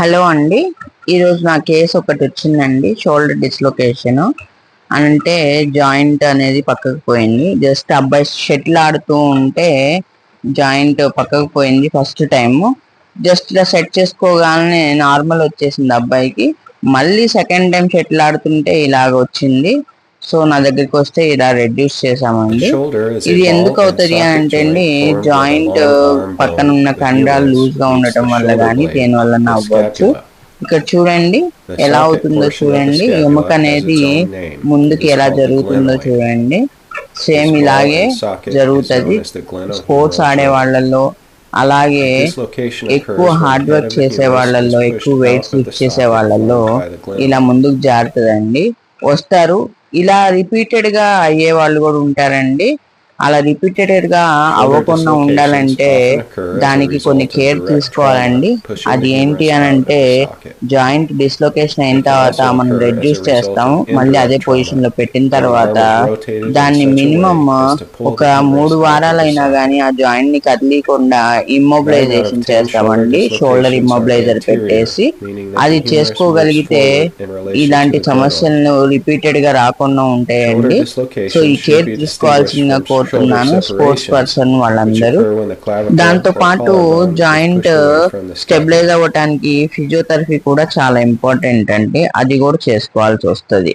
Hello అండి. ఈరోజు నా కేసు ఒకటి వచ్చిందండి. షోల్డర్ డిస్లొకేషన్ అంటే జాయింట్ అనేది పక్కకు పోయింది. జస్ట్ అబ్బాయి షటిల్ ఆడుతూ ఉంటే జాయింట్ పక్కకు పోయింది ఫస్ట్ టైము. జస్ట్ ఇలా సెట్ చేసుకోగానే నార్మల్ వచ్చేసింది అబ్బాయికి. మళ్ళీ సెకండ్ టైం షటిల్ ఆడుతుంటే ఇలాగ వచ్చింది. సో నా దగ్గరికి వస్తే ఇలా రెడ్యూస్ చేసామండి. ఇది ఎందుకు అవుతుంది అంటే అండి, జాయింట్ పక్కన ఉన్న కండరాలు లూజ్ గా ఉండటం వల్ల కానీ దేని వల్ల అవ్వచ్చు. ఇక్కడ చూడండి ఎలా అవుతుందో చూడండి. ఎముక అనేది ముందుకి ఎలా జరుగుతుందో చూడండి. సేమ్ ఇలాగే జరుగుతుంది స్పోర్ట్స్ ఆడే వాళ్ళల్లో, అలాగే ఎక్కువ హార్డ్ వర్క్ చేసే వాళ్ళల్లో, ఎక్కువ వెయిట్స్ లిఫ్ట్ చేసే వాళ్ళల్లో ఇలా ముందుకు జారుతుందండి. వస్తారు ఇలా రిపీటెడ్ గా అయ్యే వాళ్ళు కూడా ఉంటారండి. అలా రిపీటెడ్ గా అవ్వకుండా ఉండాలంటే దానికి కొన్ని కేర్ తీసుకోవాలండి. అది ఏంటి అని అంటే, జాయింట్ డిస్లొకేషన్ అయిన తర్వాత మనం రెడ్యూస్ చేస్తాము. మళ్ళీ అదే పొజిషన్ లో పెట్టిన తర్వాత దాన్ని మినిమం ఒక 3 వారాలైనా కానీ ఆ జాయింట్ ని కదిలీకుండా ఇమ్మొబిలైజేషన్ చేస్తామండి. షోల్డర్ ఇమ్మొబిలైజర్ పెట్టేసి అది చేసుకోగలిగితే ఇలాంటి సమస్యలను రిపీటెడ్ గా రాకుండా ఉంటాయండి. సో ఈ కేర్ తీసుకోవాల్సిందిగా కోరుతున్నాను స్పోర్ట్స్ పర్సన్ వాళ్ళందరూ. దాంతో పాటు జాయింట్ స్టెబిలైజ్ అవ్వటానికి ఫిజియోథెరపీ కూడా చాలా ఇంపార్టెంట్ అండి. అది కూడా చేసుకోవాల్సి వస్తుంది.